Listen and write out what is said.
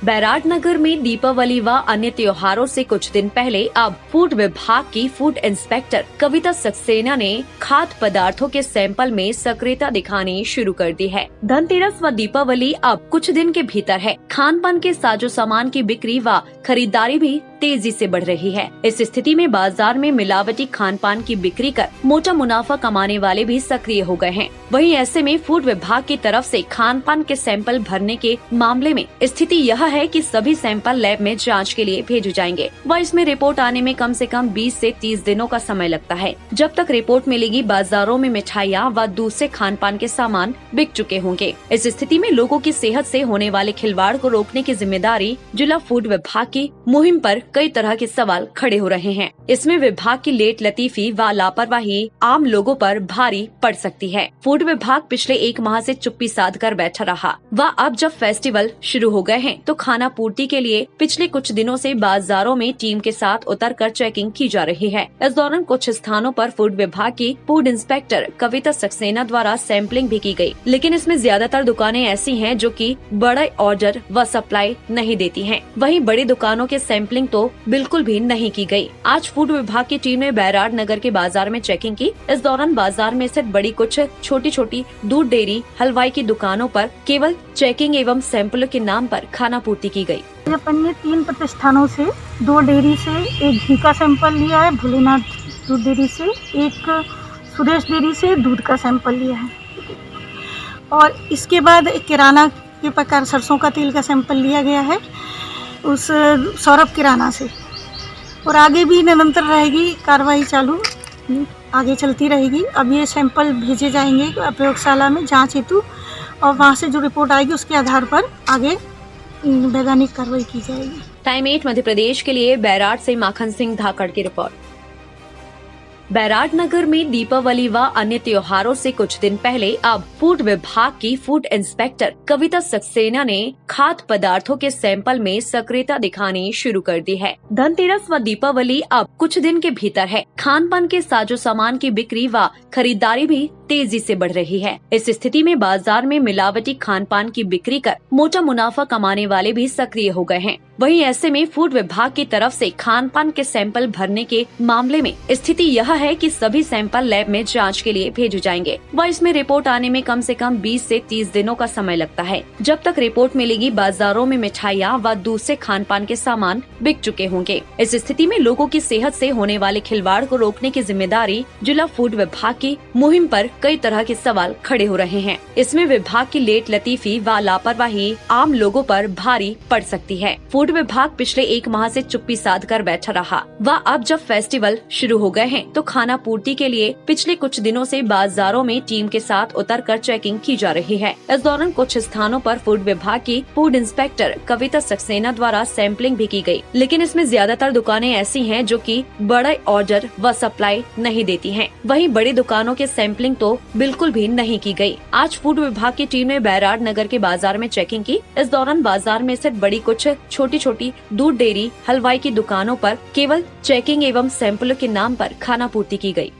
बैराट नगर में दीपावली व अन्य त्योहारों से कुछ दिन पहले अब फूड विभाग की फूड इंस्पेक्टर कविता सक्सेना ने खाद्य पदार्थों के सैंपल में सक्रियता दिखानी शुरू कर दी है। धनतेरस व दीपावली अब कुछ दिन के भीतर है। खान पान के साजो सामान की बिक्री व खरीदारी भी तेजी से बढ़ रही है। इस स्थिति में बाजार में मिलावटी खान पान की बिक्री कर मोटा मुनाफा कमाने वाले भी सक्रिय हो गए हैं। वहीं ऐसे में फूड विभाग की तरफ से खान पान के सैंपल भरने के मामले में स्थिति यह है कि सभी सैंपल लैब में जांच के लिए भेजे जाएंगे व इसमें रिपोर्ट आने में कम से कम 20 से 30 दिनों का समय लगता है। जब तक रिपोर्ट मिलेगी, बाजारों में मिठाइयाँ व दूसरे खान पान के सामान बिक चुके होंगे। इस स्थिति में लोगों की सेहत से होने वाले खिलवाड़ को रोकने की जिम्मेदारी जिला फूड विभाग की मुहिम पर कई तरह के सवाल खड़े हो रहे हैं। इसमें विभाग की लेट लतीफी व लापरवाही आम लोगों पर भारी पड़ सकती है। फूड विभाग पिछले 1 माह से चुप्पी साध कर बैठा रहा व अब जब फेस्टिवल शुरू हो गए हैं तो खाना पूर्ति के लिए पिछले कुछ दिनों से बाजारों में टीम के साथ उतरकर चेकिंग की जा रही है। इस दौरान कुछ स्थानों पर फूड विभाग की फूड इंस्पेक्टर कविता सक्सेना द्वारा सैंपलिंग भी की गई, लेकिन इसमें ज्यादातर दुकानें ऐसी हैं जो कि बड़े ऑर्डर व सप्लाई नहीं देती हैं। वहीं बड़ी दुकानों के सैंपलिंग तो बिल्कुल भी नहीं की गई। आज फूड विभाग की टीम ने बैराट नगर के बाजार में चेकिंग की। इस दौरान बाजार में स्थित बड़ी कुछ छोटी छोटी दूध डेयरी हलवाई की दुकानों पर केवल चेकिंग एवं सैंपलों के नाम पर खाना पूर्ति की गई। अपन ने 3 प्रतिष्ठानों से 2 डेयरी से एक घी का सैंपल लिया है, भोलेनाथ दूध डेयरी से, एक सुरेश डेयरी से दूध का सैंपल लिया है और इसके बाद एक किराना के प्रकार सरसों का तेल का सैंपल लिया गया है उस सौरभ किराना से। और आगे भी निरंतर रहेगी कार्रवाई चालू, आगे चलती रहेगी। अब ये सैंपल भेजे जाएंगे प्रयोगशाला में जांच हेतु और वहाँ से जो रिपोर्ट आएगी उसके आधार पर आगे वैधानिक कार्रवाई की जाएगी। टाइम 8 मध्य प्रदेश के लिए बैराट से माखन सिंह धाकड़ की रिपोर्ट। बैराट नगर में दीपावली व अन्य त्योहारों से कुछ दिन पहले अब फूड विभाग की फूड इंस्पेक्टर कविता सक्सेना ने खाद्य पदार्थों के सैंपल में सक्रियता दिखानी शुरू कर दी है। धनतेरस व दीपावली अब कुछ दिन के भीतर है। खान पान के साजो सामान की बिक्री व खरीदारी भी तेजी से बढ़ रही है। इस स्थिति में बाजार में मिलावटी खान पान की बिक्री कर मोटा मुनाफा कमाने वाले भी सक्रिय हो गए हैं। वहीं ऐसे में फूड विभाग की तरफ से खान पान के सैंपल भरने के मामले में स्थिति यह है कि सभी सैंपल लैब में जांच के लिए भेजे जाएंगे व इसमें रिपोर्ट आने में कम से कम 20 से 30 दिनों का समय लगता है। जब तक रिपोर्ट मिलेगी, बाजारों में मिठाइयाँ व दूसरे खान पान के सामान बिक चुके होंगे। इस स्थिति में लोगों की सेहत से होने वाले खिलवाड़ को रोकने की जिम्मेदारी जिला फूड विभाग की मुहिम पर कई तरह के सवाल खड़े हो रहे हैं। इसमें विभाग की लेट लतीफी व लापरवाही आम लोगों पर भारी पड़ सकती है। फूड विभाग पिछले 1 माह से चुप्पी साध कर बैठा रहा व अब जब फेस्टिवल शुरू हो गए हैं तो खाना पूर्ति के लिए पिछले कुछ दिनों से बाजारों में टीम के साथ उतरकर चेकिंग की जा रही है। इस दौरान कुछ स्थानों पर फूड विभाग की फूड इंस्पेक्टर कविता सक्सेना द्वारा सैंपलिंग भी की गई, लेकिन इसमें ज्यादातर दुकानें ऐसी हैं जो कि बड़े ऑर्डर व सप्लाई नहीं देती हैं। वहीं बड़ी दुकानों के सैंपलिंग तो बिल्कुल भी नहीं की गई। आज फूड विभाग की टीम ने बैराट नगर के बाजार में चेकिंग की। इस दौरान बाजार में स्थित बड़ी कुछ छोटी छोटी दूध डेयरी हलवाई की दुकानों पर केवल चेकिंग एवं सैंपलों के नाम पर खाना पूर्ति की गई।